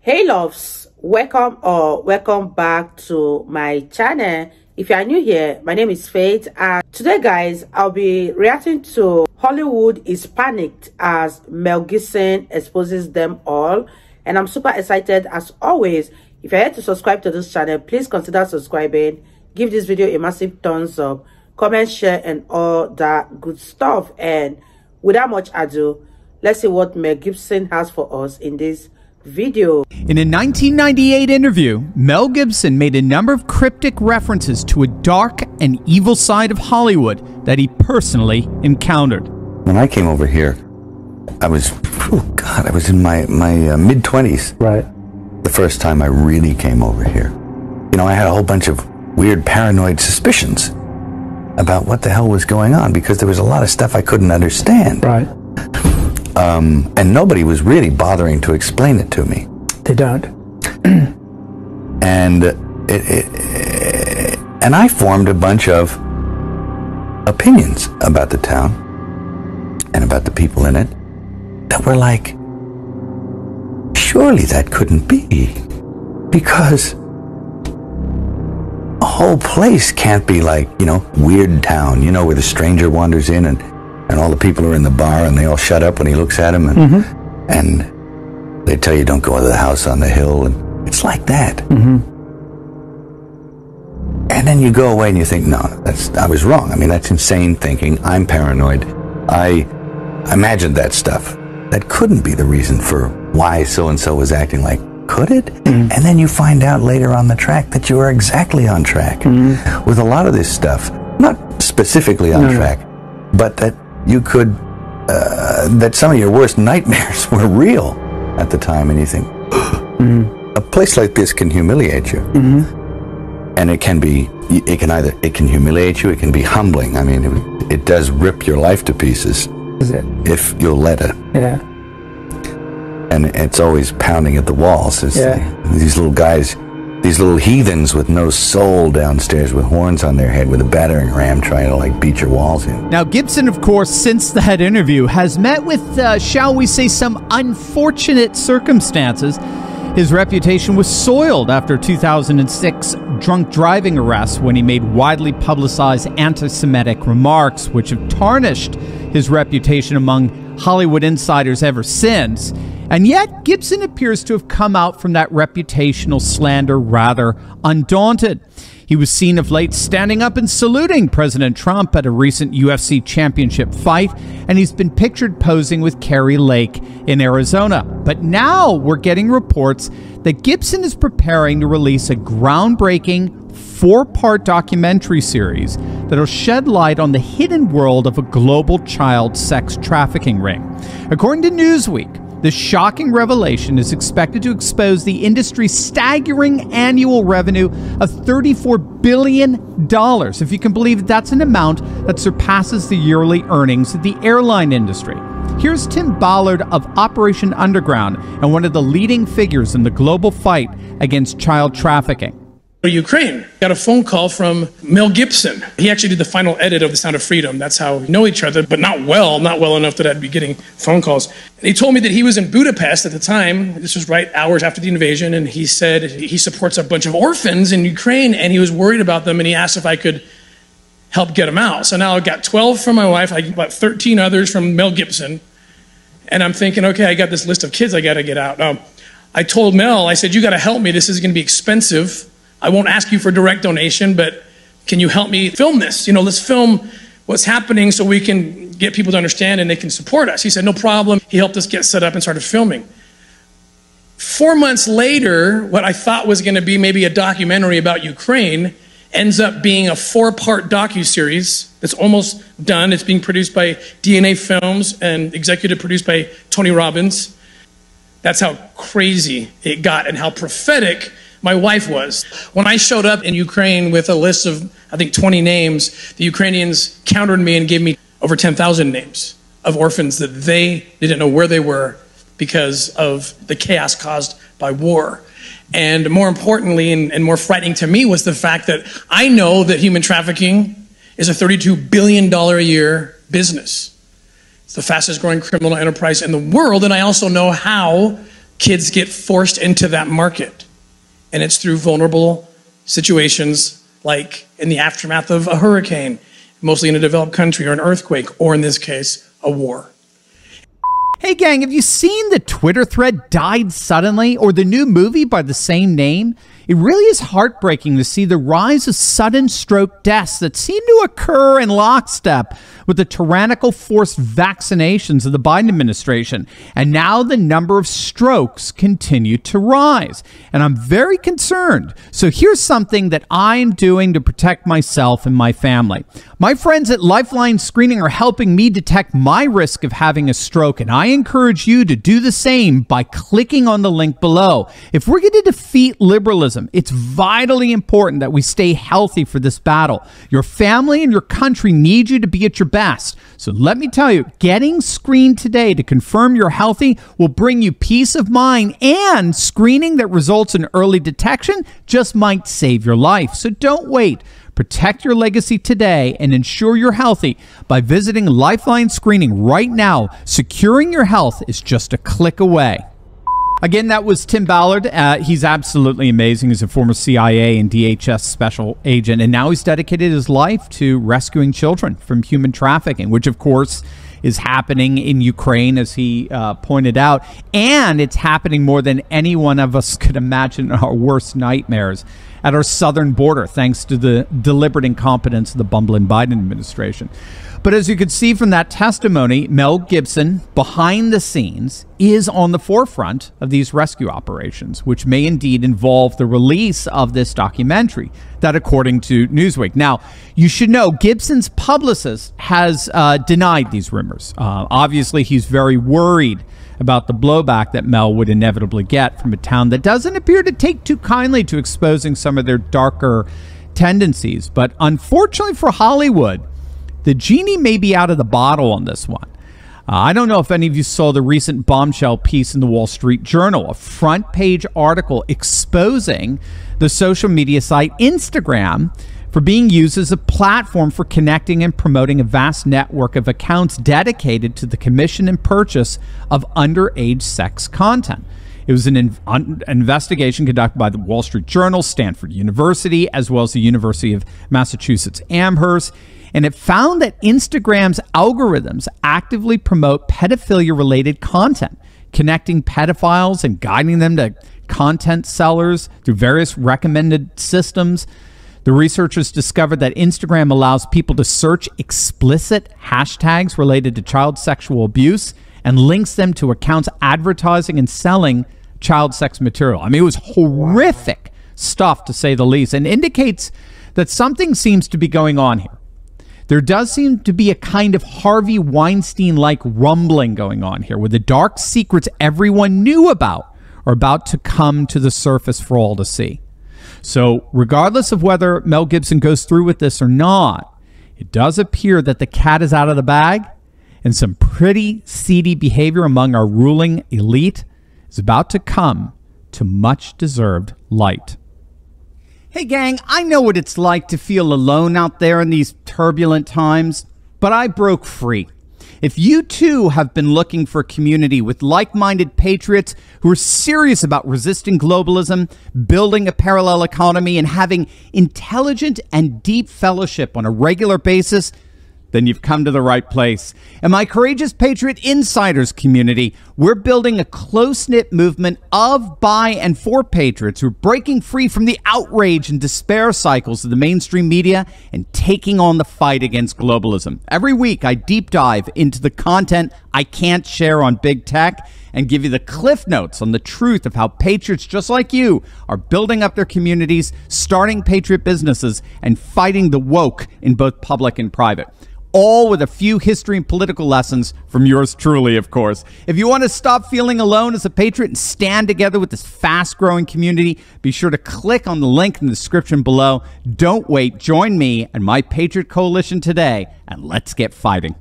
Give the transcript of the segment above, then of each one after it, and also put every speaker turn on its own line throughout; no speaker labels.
Hey loves, welcome back to my channel. If you are new here, my name is Faith, and today guys I'll be reacting to Hollywood is panicked as Mel Gibson exposes them all, and I'm super excited as always. If you're here to subscribe to this channel, please consider subscribing, give this video a massive thumbs up, comment, share, and all that good stuff. And without much ado, let's see what Mel Gibson has for us in this video.
In a 1998 interview, Mel Gibson made a number of cryptic references to a dark and evil side of Hollywood that he personally encountered.
When I came over here, I was, I was in my mid-20s.
Right.
The first time I really came over here. You know, I had a whole bunch of weird paranoid suspicions about what the hell was going on because there was a lot of stuff I couldn't understand.
Right.
And nobody was really bothering to explain it to me.
They don't.
And and I formed a bunch of opinions about the town and about the people in it that were like, surely that couldn't be, because a whole place can't be like, you know, Weird Town, you know, where the stranger wanders in and all the people are in the bar and they all shut up when he looks at them, and and they tell you don't go to the house on the hill, and it's like that. And then you go away and you think, no, I was wrong. I mean, that's insane thinking. I'm paranoid. I imagined that stuff. That couldn't be the reason for why so-and-so was acting like, could it? And then you find out later on the track that you are exactly on track with a lot of this stuff. Not specifically on track, but that you could, that some of your worst nightmares were real at the time, and you think, a place like this can humiliate you. And it can be, it can humiliate you, it can be humbling. I mean, it does rip your life to pieces.
Is it?
If you'll let it.
Yeah.
And it's always pounding at the walls. These little guys, these little heathens with no soul downstairs with horns on their head with a battering ram trying to like beat your walls in.
Now, Gibson, of course, since that interview, has met with, shall we say, some unfortunate circumstances. His reputation was soiled after 2006 drunk driving arrest when he made widely publicized anti-Semitic remarks, which have tarnished his reputation among Hollywood insiders ever since. And yet, Gibson appears to have come out from that reputational slander rather undaunted. He was seen of late standing up and saluting President Trump at a recent UFC championship fight, and he's been pictured posing with Kari Lake in Arizona. But now we're getting reports that Gibson is preparing to release a groundbreaking 4-part documentary series that'll shed light on the hidden world of a global child sex trafficking ring. According to Newsweek, the shocking revelation is expected to expose the industry's staggering annual revenue of $34 billion. If you can believe it, that's an amount that surpasses the yearly earnings of the airline industry. Here's Tim Ballard of Operation Underground and one of the leading figures in the global fight against child trafficking.
Ukraine. Got a phone call from Mel Gibson. He actually did the final edit of The Sound of Freedom. That's how we know each other, but not well enough that I'd be getting phone calls. And he told me that he was in Budapest at the time. This was right hours after the invasion, and he said he supports a bunch of orphans in Ukraine, and he was worried about them, and he asked if I could help get them out. So now I've got 12 from my wife, I got about 13 others from Mel Gibson, and I'm thinking, okay, I got this list of kids I got to get out. I told Mel, I said, you got to help me. This is going to be expensive. I won't ask you for direct donation, but can you help me film this? You know, let's film what's happening so we can get people to understand and they can support us. He said, no problem. He helped us get set up and started filming. 4 months later, what I thought was going to be maybe a documentary about Ukraine ends up being a 4-part docuseries that's almost done. It's being produced by DNA Films and executive produced by Tony Robbins. That's how crazy it got and how prophetic my wife was. When I showed up in Ukraine with a list of, I think, 20 names, the Ukrainians countered me and gave me over 10,000 names of orphans that they didn't know where they were because of the chaos caused by war. And more importantly, and more frightening to me, was the fact that I know that human trafficking is a $32 billion a year business. It's the fastest growing criminal enterprise in the world, and I also know how kids get forced into that market. And it's through vulnerable situations like in the aftermath of a hurricane, mostly in a developed country, or an earthquake, or in this case, a war.
Hey gang, have you seen the Twitter thread "Died Suddenly" or the new movie by the same name? It really is heartbreaking to see the rise of sudden stroke deaths that seem to occur in lockstep with the tyrannical forced vaccinations of the Biden administration. And now the number of strokes continue to rise. And I'm very concerned. So here's something that I'm doing to protect myself and my family. My friends at Lifeline Screening are helping me detect my risk of having a stroke, and I encourage you to do the same by clicking on the link below. If we're going to defeat liberalism, it's vitally important that we stay healthy for this battle. Your family and your country need you to be at your best. So let me tell you, getting screened today to confirm you're healthy will bring you peace of mind, and screening that results in early detection just might save your life. So don't wait. Protect your legacy today and ensure you're healthy by visiting Lifeline Screening right now. Securing your health is just a click away. Again, that was Tim Ballard. He's absolutely amazing. He's a former CIA and DHS special agent, and now he's dedicated his life to rescuing children from human trafficking, which, of course, is happening in Ukraine, as he pointed out, and it's happening more than any one of us could imagine in our worst nightmares at our southern border, thanks to the deliberate incompetence of the bumbling Biden administration. But as you could see from that testimony, Mel Gibson, behind the scenes, is on the forefront of these rescue operations, which may indeed involve the release of this documentary, that according to Newsweek. Now, you should know Gibson's publicist has denied these rumors. Obviously, he's very worried about the blowback that Mel would inevitably get from a town that doesn't appear to take too kindly to exposing some of their darker tendencies. But unfortunately for Hollywood, the genie may be out of the bottle on this one. I don't know if any of you saw the recent bombshell piece in the Wall Street Journal, a front page article exposing the social media site Instagram for being used as a platform for connecting and promoting a vast network of accounts dedicated to the commission and purchase of underage sex content. It was an investigation conducted by the Wall Street Journal, Stanford University, as well as the University of Massachusetts Amherst. And it found that Instagram's algorithms actively promote pedophilia-related content, connecting pedophiles and guiding them to content sellers through various recommended systems. The researchers discovered that Instagram allows people to search explicit hashtags related to child sexual abuse and links them to accounts advertising and selling child sex material. I mean, it was horrific stuff, to say the least, and indicates that something seems to be going on here. There does seem to be a kind of Harvey Weinstein-like rumbling going on here, where the dark secrets everyone knew about are about to come to the surface for all to see. So regardless of whether Mel Gibson goes through with this or not, it does appear that the cat is out of the bag, and some pretty seedy behavior among our ruling elite is about to come to much-deserved light. Hey gang, I know what it's like to feel alone out there in these turbulent times, but I broke free. If you too have been looking for a community with like-minded patriots who are serious about resisting globalism, building a parallel economy, and having intelligent and deep fellowship on a regular basis, then you've come to the right place. In my Courageous Patriot Insiders community, we're building a close-knit movement of, by, and for patriots who are breaking free from the outrage and despair cycles of the mainstream media and taking on the fight against globalism. Every week, I deep dive into the content I can't share on big tech and give you the cliff notes on the truth of how patriots just like you are building up their communities, starting patriot businesses, and fighting the woke in both public and private. All with a few history and political lessons from yours truly, of course. If you want to stop feeling alone as a patriot and stand together with this fast-growing community, be sure to click on the link in the description below. Don't wait. Join me and my Patriot Coalition today, and let's get fighting.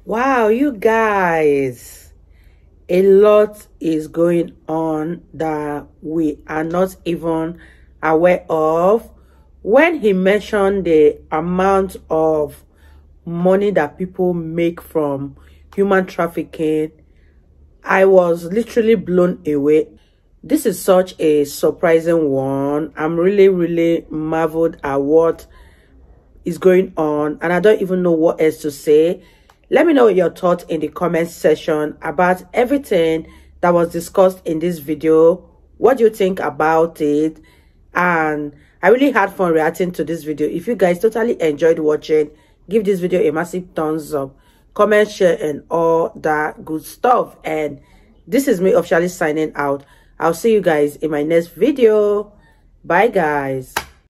Wow, you guys. A lot is going on that we are not even aware of. when he mentioned the amount of money that people make from human trafficking, I was literally blown away. This is such a surprising one. I'm really marveled at what is going on, and I don't even know what else to say. Let me know your thoughts in the comment section about everything that was discussed in this video. What do you think about it? And I really had fun reacting to this video. If you guys totally enjoyed watching, give this video a massive thumbs up, comment, share, and all that good stuff. And this is me officially signing out. I'll see you guys in my next video. Bye guys.